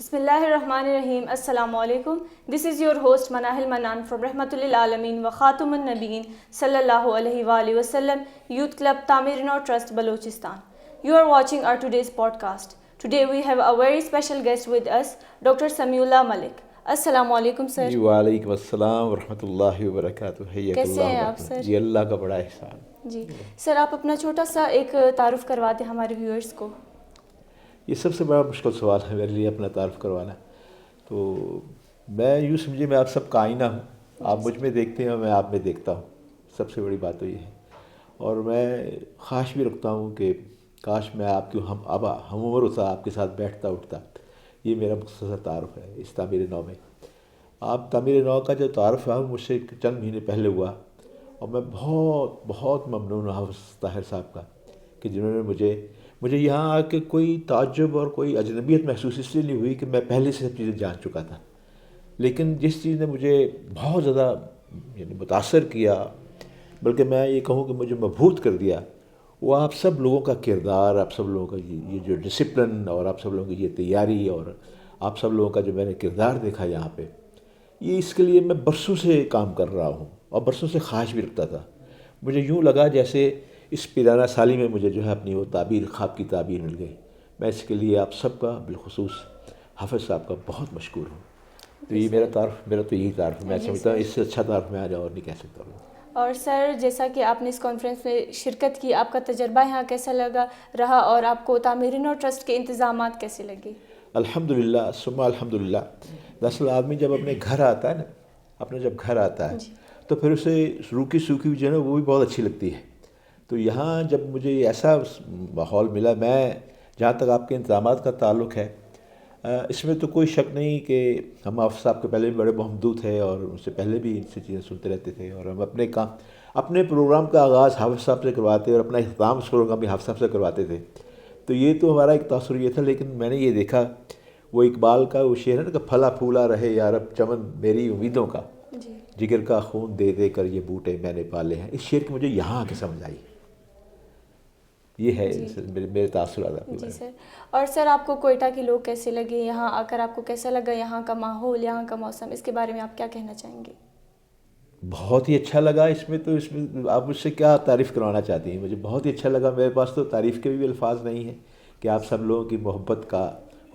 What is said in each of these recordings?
بسم اللہ الرحمن الرحیم. السلام علیکم. This is your host Manahil Manan from رحمۃ للعالمین و خاتم النبیین صلی اللہ علیہ وآلہ وسلم, یوتھ کلب تعمیر no trust Balochistan. You are watching our today's podcast. Today we have a very special guest with us, Dr. Samiullah Malik. السلام علیکم سر. جی وعلیکم السلام ورحمۃ اللہ وبرکاتہ. کیسے ہیں آپ سر؟ جی اللہ کا بڑا احسان. جی سر, آپ اپنا چھوٹا سا ایک تعارف کروا دیں ہمارے ویورز کو. یہ سب سے بڑا مشکل سوال ہے میرے لیے اپنا تعارف کروانا. تو میں یوں سمجھے میں آپ سب کا آئینہ ہوں. آپ مجھ میں دیکھتے ہیں, میں آپ میں دیکھتا ہوں. سب سے بڑی بات تو یہ ہے. اور میں خواہش بھی رکھتا ہوں کہ کاش میں آپ کی ہم عمر ہوتا, آپ کے ساتھ بیٹھتا اٹھتا. یہ میرا مختصر تعارف ہے اس تعمیر نو میں. آپ تعمیر نو کا جو تعارف ہے مجھ سے چند مہینے پہلے ہوا, اور میں بہت بہت ممنون ہوں حافظ طاہر صاحب کا کہ جنہوں نے مجھے یہاں آ کے کوئی تعجب اور کوئی اجنبیت محسوس اس لیے نہیں ہوئی کہ میں پہلے سے سب چیزیں جان چکا تھا. لیکن جس چیز نے مجھے بہت زیادہ متاثر کیا, بلکہ میں یہ کہوں کہ مجھے مبہوت کر دیا, وہ آپ سب لوگوں کا کردار, آپ سب لوگوں کا یہ جو ڈسپلن, اور آپ سب لوگوں کی یہ تیاری, اور آپ سب لوگوں کا جو میں نے کردار دیکھا یہاں پہ, یہ اس کے لیے میں برسوں سے کام کر رہا ہوں اور برسوں سے خواہش بھی رکھتا تھا. مجھے یوں لگا جیسے اس پیرانہ سالی میں مجھے جو ہے اپنی وہ تعبیر, خواب کی تعبیر مل گئی. میں اس کے لیے آپ سب کا, بالخصوص حافظ صاحب کا بہت مشکور ہوں. تو یہ میرا تو یہی تعارف ہے. میں سمجھتا ہوں اس سے اچھا تعارف میں آج اور نہیں کہہ سکتا ہوں. اور سر, جیسا کہ آپ نے اس کانفرنس میں شرکت کی, آپ کا تجربہ یہاں کیسا رہا اور آپ کو تعمیر نو ٹرسٹ کے انتظامات کیسے لگے؟ الحمدللہ ثم الحمدللہ. دراصل آدمی جب اپنے گھر آتا ہے نا, اپنا جب گھر آتا ہے تو پھر اسے روکی سوکھی ہوئی جو ہے نا وہ بھی بہت اچھی لگتی ہے. تو یہاں جب مجھے ایسا ماحول ملا, میں جہاں تک آپ کے انتظامات کا تعلق ہے, اس میں تو کوئی شک نہیں کہ ہم حافظ صاحب کے پہلے بھی بڑے محمدو تھے اور ان سے پہلے بھی ان سے چیزیں سنتے رہتے تھے, اور ہم اپنے پروگرام کا آغاز حافظ صاحب سے کرواتے اور اپنا اختتام اس پروگرام بھی حافظ صاحب سے کرواتے تھے. تو یہ تو ہمارا ایک تاثر یہ تھا. لیکن میں نے یہ دیکھا, وہ اقبال کا وہ شعر ہے نا کہ پھلا پھولا رہے یارب چمن میری امیدوں کا, جگر کا خون دے دے کر یہ بوٹے میں نے پالے ہیں. اس شعر کی مجھے یہاں آ کے سمجھ آئی. یہ ہے میرے تاثرات. جی سر. اور سر, آپ کو کوئٹہ کے لوگ کیسے لگے, یہاں آ کر آپ کو کیسا لگا, یہاں کا ماحول, یہاں کا موسم, اس کے بارے میں آپ کیا کہنا چاہیں گے؟ بہت ہی اچھا لگا. اس میں آپ مجھ سے کیا تعریف کروانا چاہتی ہیں. مجھے بہت ہی اچھا لگا. میرے پاس تو تعریف کے بھی الفاظ نہیں ہیں کہ آپ سب لوگوں کی محبت کا,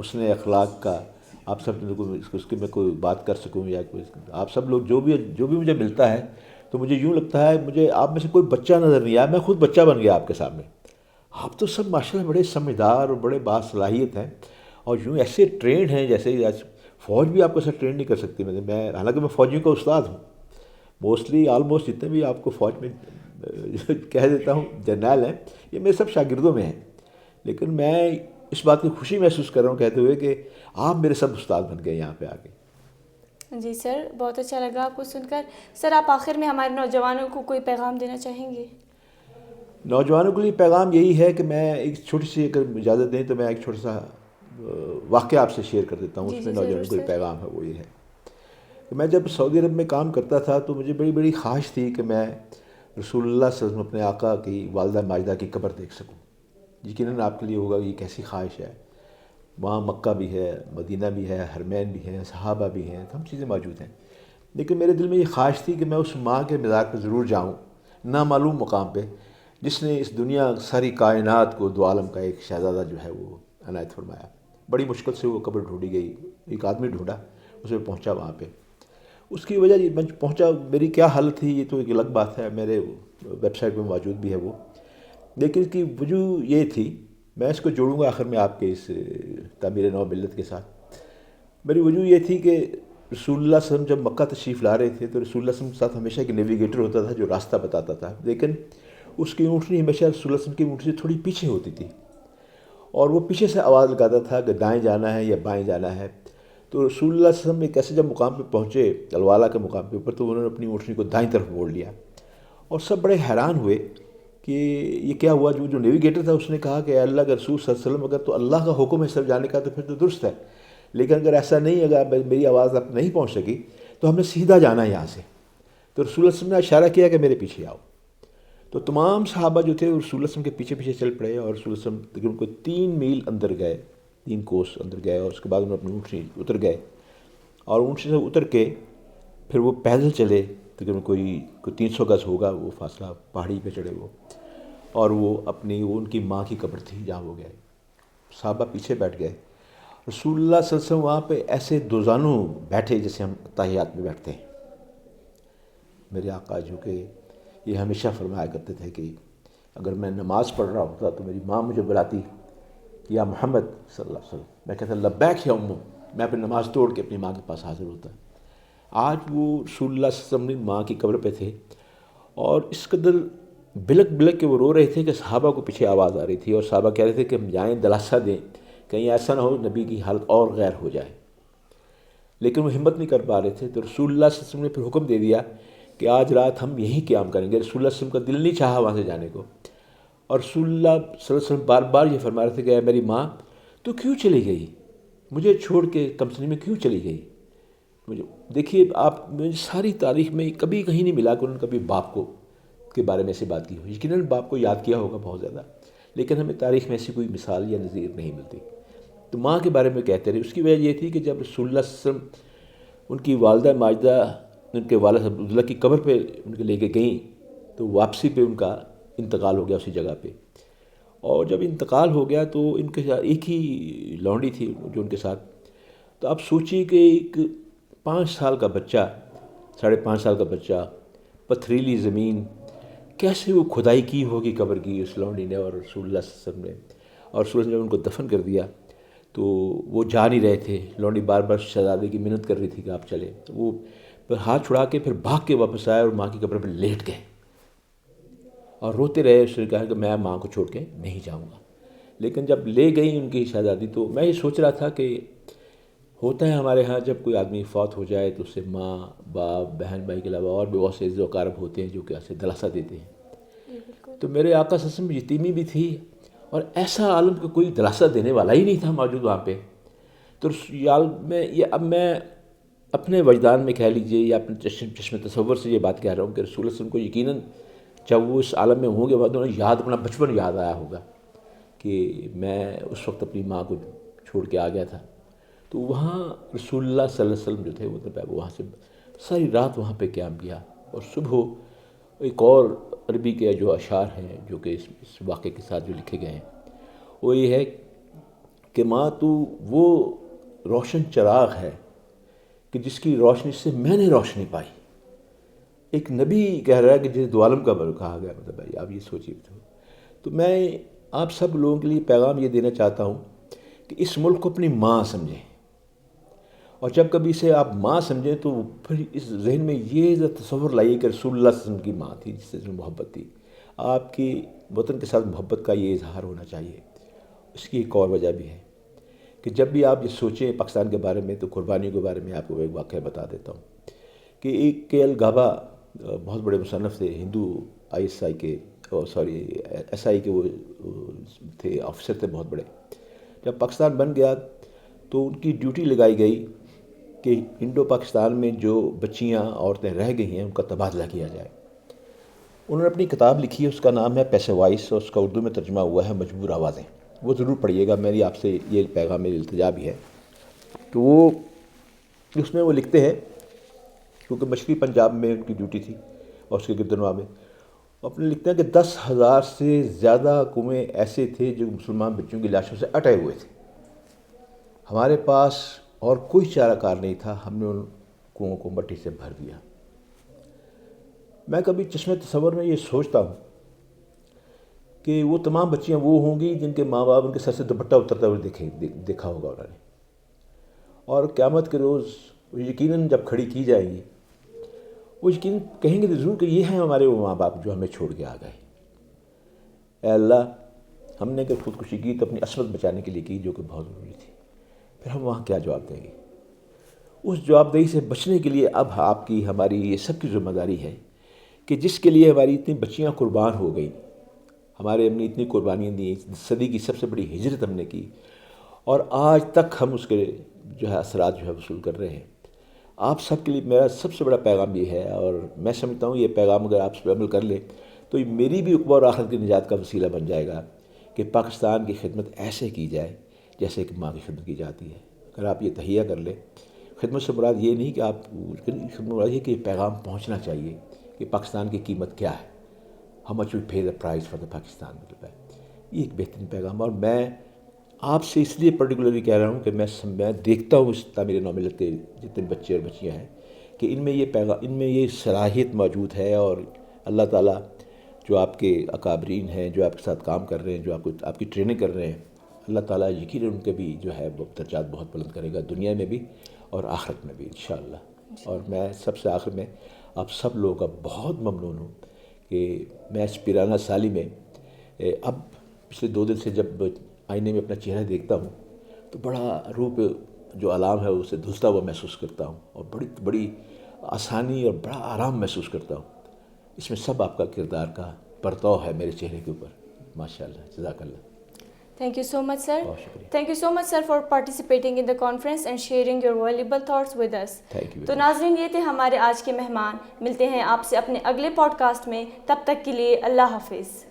حسن اخلاق کا, آپ سب لوگوں اس کی میں کوئی بات کر سکوں, یا کوئی آپ سب لوگ جو بھی مجھے ملتا ہے تو مجھے یوں لگتا ہے مجھے آپ میں سے کوئی بچہ نظر نہیں آیا. میں خود بچہ بن گیا آپ کے سامنے. آپ تو سب ماشاءاللہ بڑے سمجھدار اور بڑے باصلاحیت ہیں, اور یوں ایسے ٹرینڈ ہیں جیسے فوج بھی آپ کو ایسا ٹرینڈ نہیں کر سکتی. میں حالانکہ میں فوجیوں کا استاد ہوں, موسٹلی آلموسٹ جتنے بھی آپ کو فوج میں کہہ دیتا ہوں جرنیل ہیں, یہ میرے سب شاگردوں میں ہیں. لیکن میں اس بات کی خوشی محسوس کر رہا ہوں کہتے ہوئے کہ آپ میرے سب استاد بن گئے یہاں پہ آ کے. جی سر, بہت اچھا لگا آپ کو سن کر. سر, آپ آخر میں ہمارے نوجوانوں کو کوئی پیغام دینا چاہیں گے؟ نوجوانوں کے لیے پیغام یہی ہے کہ میں ایک چھوٹی سی, اگر اجازت دیں تو میں ایک چھوٹا سا واقعہ آپ سے شیئر کر دیتا ہوں. اس میں نوجوانوں کے لیے پیغام ہے, وہ یہ ہے کہ میں جب سعودی عرب میں کام کرتا تھا تو مجھے بڑی بڑی خواہش تھی کہ میں رسول اللہ صلی اللہ علیہ وسلم اپنے آقا کی والدہ ماجدہ کی قبر دیکھ سکوں. یقیناً آپ کے لیے ہوگا یہ کیسی خواہش ہے. وہاں مکہ بھی ہے, مدینہ بھی ہے, حرمین بھی ہیں, صحابہ بھی ہیں, تمام چیزیں موجود ہیں. لیکن میرے دل میں یہ خواہش تھی کہ میں اس ماں کے مزار پہ ضرور جاؤں, نامعلوم مقام پہ, جس نے اس دنیا ساری کائنات کو, دو عالم کا ایک شہزادہ جو ہے وہ عنایت فرمایا. بڑی مشکل سے وہ قبر ڈھونڈی گئی, ایک آدمی ڈھونڈا, اس میں پہنچا وہاں پہ. اس کی وجہ میں پہنچا, میری کیا حالت تھی یہ تو ایک الگ بات ہے, میرے ویب سائٹ پہ موجود بھی ہے وہ. لیکن اس کی وجہ یہ تھی, میں اس کو جوڑوں گا آخر میں آپ کے اس تعمیر نو ملت کے ساتھ. میری وجہ یہ تھی کہ رسول اللہ صلی اللہ علیہ وسلم جب مکہ تشریف لا رہے تھے تو رسول اللہ صلی اللہ علیہ وسلم کے ساتھ ہمیشہ ایک نیویگیٹر ہوتا تھا جو راستہ بتاتا تھا. لیکن اس کی اونٹنی ہمیشہ رسول اللہ صلی اللہ علیہ وسلم کی اونٹنی سے تھوڑی پیچھے ہوتی تھی, اور وہ پیچھے سے آواز لگاتا تھا کہ دائیں جانا ہے یا بائیں جانا ہے. تو رسول اللہ صلی اللہ علیہ وسلم ایک ایسے جب مقام پہ پہنچے, الوالا کے مقام کے اوپر, تو انہوں نے اپنی اونٹنی کو دائیں طرف موڑ لیا, اور سب بڑے حیران ہوئے کہ یہ کیا ہوا. جو نیویگیٹر تھا اس نے کہا کہ اللہ کے رسول صلی اللہ علیہ وسلم, اگر تو اللہ کا حکم ہے سب جانے کا تو پھر تو درست ہے, لیکن اگر ایسا نہیں, اگر میری آواز اب نہیں پہنچ سکی تو ہمیں سیدھا جانا ہے یہاں سے. تو رسول اللہ صلی اللہ علیہ وسلم نے اشارہ کیا کہ میرے پیچھے آؤ. تو تمام صحابہ جو تھے وہ رسول اللہ صلی اللہ علیہ وسلم کے پیچھے پیچھے چل پڑے, اور رسول اللہ صلی اللہ علیہ وسلم ان کو 3 میل اندر گئے 3 کوس اندر گئے اور اس کے بعد انہوں نے اپنی اونٹنی اتر گئے اور اونٹنی سے اتر کے پھر وہ پیدل چلے، تقریباً کوئی 300 گز ہوگا وہ فاصلہ، پہاڑی پہ چڑھے وہ، اور وہ ان کی ماں کی قبر تھی جہاں وہ گئے، صحابہ پیچھے بیٹھ گئے، رسول اللہ صلی اللہ علیہ وسلم وہاں پہ ایسے دوزانوں بیٹھے جیسے ہم تحیات میں بیٹھتے ہیں۔ میرے آقا جو کہ یہ ہمیشہ فرمایا کرتے تھے کہ اگر میں نماز پڑھ رہا ہوتا تو میری ماں مجھے بلاتی، یا محمد صلی اللہ علیہ وسلم، میں کہتا لبیک یا امو، میں اپنی نماز توڑ کے اپنی ماں کے پاس حاضر ہوتا۔ آج وہ رسول اللہ صلی اللہ علیہ وسلم ماں کی قبر پہ تھے اور اس قدر بلک بلک کے وہ رو رہے تھے کہ صحابہ کو پیچھے آواز آ رہی تھی اور صحابہ کہہ رہے تھے کہ ہم جائیں دلاسا دیں، کہیں ایسا نہ ہو نبی کی حالت اور غیر ہو جائے، لیکن وہ ہمت نہیں کر پا رہے تھے۔ تو رسول اللہ صلی اللہ علیہ وسلم نے پھر حکم دے دیا کہ آج رات ہم یہیں قیام کریں گے۔ رسول اللہ صلی اللہ علیہ وسلم کا دل نہیں چاہا وہاں سے جانے کو، اور رسول اللہ صلی اللہ علیہ وسلم بار بار یہ فرما رہے تھے کہ اے میری ماں تو کیوں چلی گئی، مجھے چھوڑ کے تمسنی میں کیوں چلی گئی؟ مجھے دیکھیے، آپ مجھے ساری تاریخ میں کبھی کہیں نہیں ملا کہ انہوں نے کبھی باپ کو کے بارے میں ایسی بات کی ہو۔ یقیناً باپ کو یاد کیا ہوگا بہت زیادہ، لیکن ہمیں تاریخ میں ایسی کوئی مثال یا نظیر نہیں ملتی۔ تو ماں کے بارے میں کہتے رہے، اس کی وجہ یہ تھی کہ جب رسول اللہ صلی اللہ علیہ وسلم ان کی والدہ ماجدہ ان کے والد عبداللہ کی قبر پہ ان کے لے کے گئیں تو واپسی پہ ان کا انتقال ہو گیا اسی جگہ پہ، اور جب انتقال ہو گیا تو ان کے ساتھ ایک ہی لونڈی تھی جو ان کے ساتھ۔ تو آپ سوچیے کہ ایک 5 سال کا بچہ، 5.5 سال کا بچہ، پتھریلی زمین، کیسے وہ کھدائی کی ہوگی قبر کی اس لونڈی نے اور رسول اللہ صلی اللہ علیہ وسلم نے، اور رسول اللہ نے جب ان کو دفن کر دیا تو وہ جا نہیں رہے تھے۔ لونڈی بار بار شہزادے کی منت کر رہی تھی کہ آپ چلے، تو وہ پھر ہاتھ چھڑا کے پھر بھاگ کے واپس آئے اور ماں کی قبر پہ لیٹ گئے اور روتے رہے۔ اس نے کہا کہ میں ماں کو چھوڑ کے نہیں جاؤں گا، لیکن جب لے گئی ان کی شہزادی تو میں یہ سوچ رہا تھا کہ ہوتا ہے ہمارے ہاں جب کوئی آدمی فوت ہو جائے تو اسے ماں باپ بہن بھائی کے علاوہ اور بھی بہت سے عزیز و اقارب ہوتے ہیں جو کہ اسے دلاسا دیتے ہیں۔ تو میرے آقا صلی اللہ علیہ وسلم یتیمی بھی تھی اور ایسا عالم کہ کوئی دلاسا دینے والا ہی نہیں تھا موجود وہاں پہ۔ تو اب میں اپنے وجدان میں کہہ لیجئے یا اپنے چشم تصور سے یہ بات کہہ رہا ہوں کہ رسول اللہ صلی اللہ علیہ وسلم کو یقیناً جب وہ اس عالم میں ہوں گے بعد انہیں اپنا بچپن یاد آیا ہوگا کہ میں اس وقت اپنی ماں کو چھوڑ کے آ گیا تھا۔ تو وہاں رسول اللہ صلی اللہ علیہ وسلم جو تھے وہ وہاں سے ساری رات وہاں پہ قیام کیا، اور صبح ایک اور عربی کے جو اشعار ہیں جو کہ اس واقعے کے ساتھ جو لکھے گئے ہیں وہ یہ ہے کہ ماں تو وہ روشن چراغ ہے کہ جس کی روشنی سے میں نے روشنی پائی۔ ایک نبی کہہ رہا ہے کہ جسے دو عالم کا کہا گیا، مطلب بھائی آپ یہ سوچیے۔ تو میں آپ سب لوگوں کے لیے پیغام یہ دینا چاہتا ہوں کہ اس ملک کو اپنی ماں سمجھیں، اور جب کبھی اسے آپ ماں سمجھیں تو پھر اس ذہن میں یہ تصور لائیے کہ رسول اللہ صلی اللہ علیہ وسلم کی ماں تھی جس سے محبت تھی۔ آپ کی وطن کے ساتھ محبت کا یہ اظہار ہونا چاہیے۔ اس کی ایک اور وجہ بھی ہے کہ جب بھی آپ یہ سوچیں پاکستان کے بارے میں تو قربانیوں کے بارے میں آپ کو ایک واقعہ بتا دیتا ہوں کہ ایک کے ایل گابا بہت بڑے مصنف تھے، ہندو ISI کے SI کے وہ تھے، آفیسر تھے بہت بڑے۔ جب پاکستان بن گیا تو ان کی ڈیوٹی لگائی گئی کہ انڈو پاکستان میں جو بچیاں عورتیں رہ گئی ہیں ان کا تبادلہ کیا جائے۔ انہوں نے اپنی کتاب لکھی ہے، اس کا نام ہے پیسے وائس، اور اس کا اردو میں ترجمہ ہوا ہے مجبور آوازیں۔ وہ ضرور پڑھیے گا، میری آپ سے یہ پیغام میری التجا بھی ہے کہ وہ اس میں وہ لکھتے ہیں، کیونکہ مشرقی پنجاب میں ان کی ڈیوٹی تھی اور اس کے گردنواہ میں، اپنے لکھتے ہیں کہ 10,000 سے زیادہ کنویں ایسے تھے جو مسلمان بچوں کی لاشوں سے اٹے ہوئے تھے۔ ہمارے پاس اور کوئی چارہ کار نہیں تھا، ہم نے ان کنووں کو مٹی سے بھر دیا۔ میں کبھی چشم تصور میں یہ سوچتا ہوں کہ وہ تمام بچیاں وہ ہوں گی جن کے ماں باپ ان کے سر سے دوپٹہ اترتا ہوئے دیکھا ہوگا انہوں نے، اور قیامت کے روز وہ یقیناً جب کھڑی کی جائیں گی وہ یقیناً کہیں گے ضرور کہ یہ ہیں ہمارے وہ ماں باپ جو ہمیں چھوڑ کے آ گئے۔ اے اللہ، ہم نے کہ خودکشی کی تو اپنی عصمت بچانے کے لیے کی جو کہ بہت ضروری تھی، پھر ہم وہاں کیا جواب دیں گے؟ اس جواب دہی سے بچنے کے لیے اب آپ کی ہماری یہ سب کی ذمہ داری ہے کہ جس کے لیے ہماری اتنی بچیاں قربان ہو گئیں، ہمارے ہم نے اتنی قربانیاں دی، صدی کی سب سے بڑی ہجرت ہم نے کی، اور آج تک ہم اس کے جو ہے اثرات جو ہے وصول کر رہے ہیں۔ آپ سب کے لیے میرا سب سے بڑا پیغام یہ ہے، اور میں سمجھتا ہوں یہ پیغام اگر آپ اس پہ عمل کر لیں تو یہ میری بھی عقبہ اور آخرت کی نجات کا وسیلہ بن جائے گا کہ پاکستان کی خدمت ایسے کی جائے جیسے کہ ماں کی خدمت کی جاتی ہے. اگر آپ یہ تہیہ کر لیں, خدمت سے مراد یہ نہیں کہ آپ, خدمت مراد یہ کہ یہ پیغام پہنچنا چاہیے کہ پاکستان کی قیمت کیا ہے, how much we pay the price for the Pakistan. مطلب ہے یہ ایک بہترین پیغام. اور میں آپ سے اس لیے پرٹیکولرلی کہہ رہا ہوں کہ میں دیکھتا ہوں اس تعمیر نو ملت کے جتنے بچے اور بچیاں ہیں کہ ان میں یہ پیغام, ان میں یہ صلاحیت موجود ہے. اور اللہ تعالیٰ جو آپ کے اکابرین ہیں, جو آپ کے ساتھ کام کر رہے ہیں, جو آپ کی ٹریننگ کر رہے ہیں, اللہ تعالیٰ یقیناً ان کے بھی جو ہے وہ درجات بہت بلند کرے گا, دنیا میں بھی اور آخرت میں بھی انشاءاللہ. اور میں سب سے آخر میں آپ سب لوگوں کا بہت ممنون ہوں کہ میں اس پیرانہ سالی میں اب پچھلے 2 دن سے جب آئینے میں اپنا چہرہ دیکھتا ہوں تو بڑا روح پہ جو علام ہے اسے دھلتا ہوا محسوس کرتا ہوں, اور بڑی آسانی اور بڑا آرام محسوس کرتا ہوں. اس میں سب آپ کا کردار کا پرتاؤ ہے میرے چہرے کے اوپر. ماشاءاللہ, جزاک اللہ. Thank you so much, sir. بہت شکریہ. Thank you so much, sir, for participating in the conference and sharing your valuable thoughts with us. Thank you. تو ناظرین, یہ تھے ہمارے آج کے مہمان. ملتے ہیں آپ سے اپنے اگلے پوڈ کاسٹ میں. تب تک کے لیے اللہ حافظ.